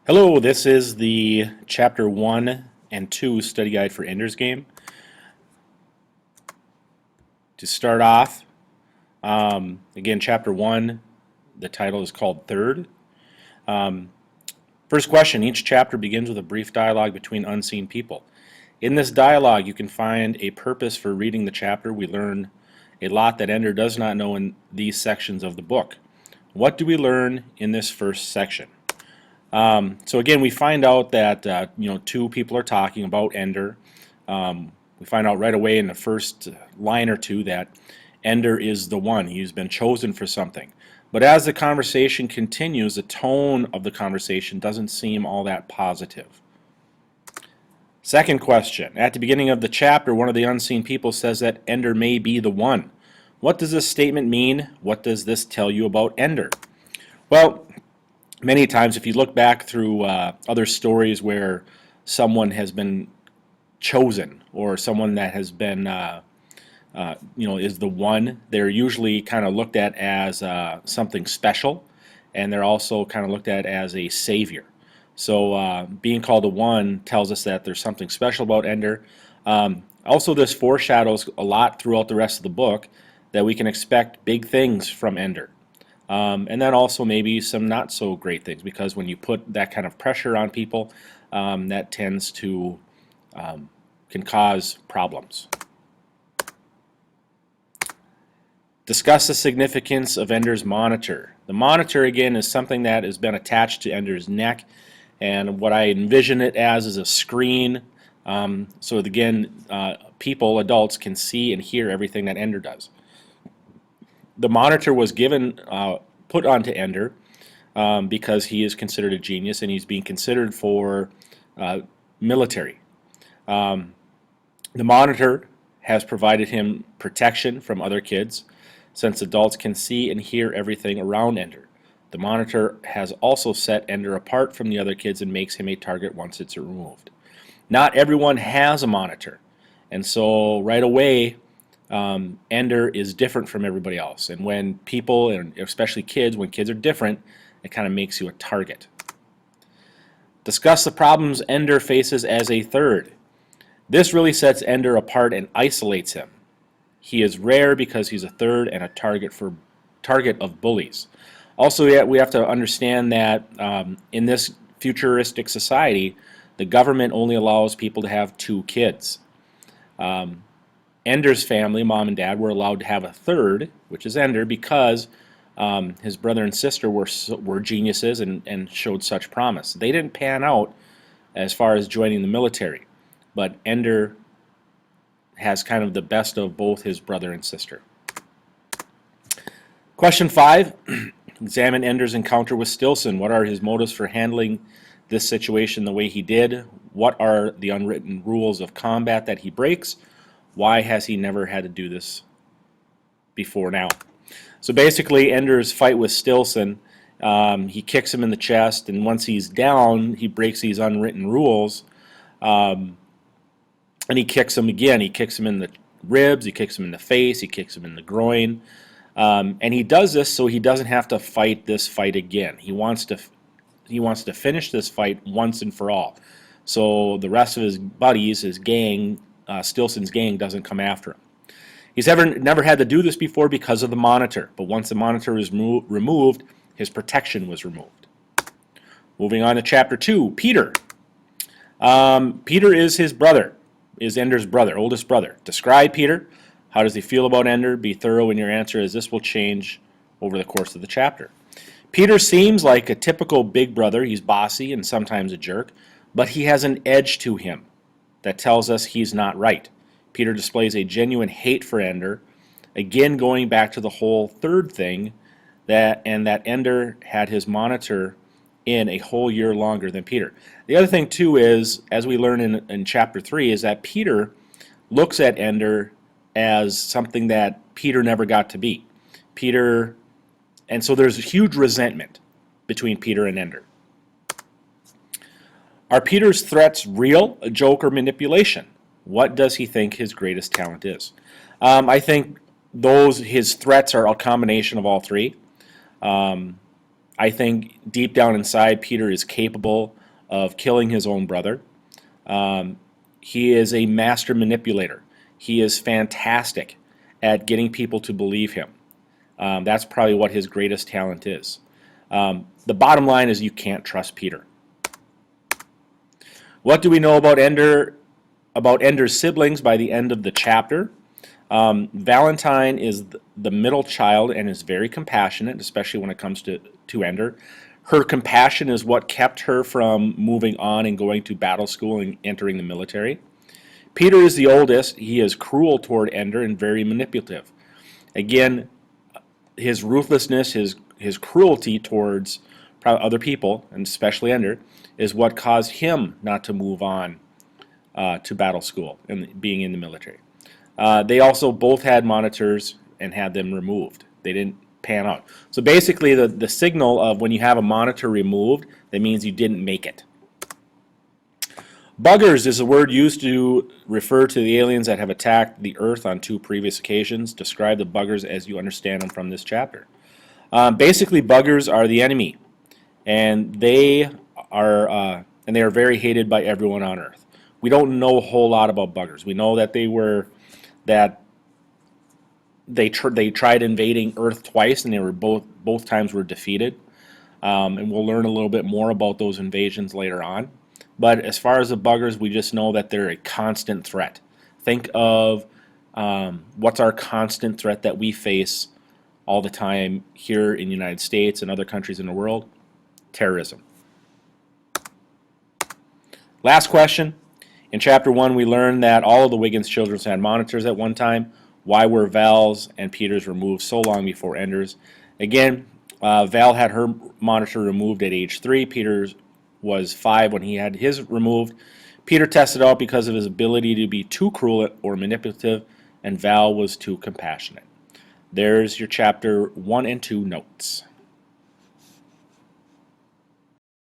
Hello, this is the Chapter 1 and 2 study guide for Ender's Game. To start off, again, Chapter 1, the title is called Third. First question, each chapter begins with a brief dialogue between unseen people. In this dialogue, you can find a purpose for reading the chapter. We learn a lot that Ender does not know in these sections of the book. What do we learn in this first section? So again, we find out that two people are talking about Ender. We find out right away in the first line or two that Ender is the one. He's been chosen for something. But as the conversation continues, the tone of the conversation doesn't seem all that positive. Second question. At the beginning of the chapter, one of the unseen people says that Ender may be the one. What does this statement mean? What does this tell you about Ender? Well, many times, if you look back through other stories where someone has been chosen or someone that has been, is the one, they're usually kind of looked at as something special, and they're also kind of looked at as a savior. So being called the one tells us that there's something special about Ender. Also, this foreshadows a lot throughout the rest of the book that we can expect big things from Ender. And then also maybe some not so great things, because when you put that kind of pressure on people, that tends to can cause problems. Discuss the significance of Ender's monitor. The monitor, again, is something that has been attached to Ender's neck, and what I envision it as is a screen, so again, people, adults, can see and hear everything that Ender does. The monitor was put onto Ender because he is considered a genius and he's being considered for military. The monitor has provided him protection from other kids, since adults can see and hear everything around Ender. The monitor has also set Ender apart from the other kids and makes him a target once it's removed. Not everyone has a monitor, and so right away Ender is different from everybody else. And when people, and especially kids, when kids are different, it kind of makes you a target. Discuss the problems Ender faces as a third. This really sets Ender apart and isolates him. He is rare because he's a third and a target of bullies. Also, we have to understand that in this futuristic society, the government only allows people to have 2 kids. Ender's family, mom and dad, were allowed to have a third, which is Ender, because his brother and sister were geniuses and showed such promise. They didn't pan out as far as joining the military, but Ender has kind of the best of both his brother and sister. Question 5. Examine Ender's encounter with Stilson. What are his motives for handling this situation the way he did? What are the unwritten rules of combat that he breaks? Why has he never had to do this before now? So basically, Ender's fight with Stilson, he kicks him in the chest, and once he's down, he breaks these unwritten rules, and he kicks him again. He kicks him in the ribs, he kicks him in the face, he kicks him in the groin, and he does this so he doesn't have to fight this fight again. He wants to finish this fight once and for all, so the rest of his buddies, his gang, Stilson's gang, doesn't come after him. He's never had to do this before because of the monitor, but once the monitor was removed, his protection was removed. Moving on to Chapter 2, Peter. Peter is his brother, is Ender's brother, oldest brother. Describe Peter. How does he feel about Ender? Be thorough in your answer, as this will change over the course of the chapter. Peter seems like a typical big brother. He's bossy and sometimes a jerk, but he has an edge to him that tells us he's not right. Peter displays a genuine hate for Ender, again going back to the whole third thing, that Ender had his monitor in a whole year longer than Peter. The other thing too is, as we learn in Chapter 3, is that Peter looks at Ender as something that Peter never got to be. And so there's a huge resentment between Peter and Ender. Are Peter's threats real, a joke, or manipulation? What does he think his greatest talent is? I think his threats are a combination of all three. I think deep down inside, Peter is capable of killing his own brother. He is a master manipulator. He is fantastic at getting people to believe him. That's probably what his greatest talent is. The bottom line is you can't trust Peter. What do we know about Ender's siblings by the end of the chapter? Valentine is the middle child and is very compassionate, especially when it comes to Ender. Her compassion is what kept her from moving on and going to battle school and entering the military. Peter is the oldest. He is cruel toward Ender and very manipulative. Again, his ruthlessness, his cruelty towards other people, and especially Ender, is what caused him not to move on to battle school and being in the military. They also both had monitors and had them removed. They didn't pan out. So basically the signal of when you have a monitor removed, that means you didn't make it. Buggers is a word used to refer to the aliens that have attacked the Earth on 2 previous occasions. Describe the buggers as you understand them from this chapter. Basically, buggers are the enemy, and they are very hated by everyone on Earth. We don't know a whole lot about buggers. We know that they tried invading Earth twice, and they were both times were defeated. And we'll learn a little bit more about those invasions later on. But as far as the buggers, we just know that they're a constant threat. Think of what's our constant threat that we face all the time here in the United States and other countries in the world? Terrorism. Last question. In Chapter 1, we learned that all of the Wiggins children had monitors at one time. Why were Val's and Peter's removed so long before Ender's? Again, Val had her monitor removed at age 3. Peter's was 5 when he had his removed. Peter tested out because of his ability to be too cruel or manipulative, and Val was too compassionate. There's your Chapter 1 and 2 notes.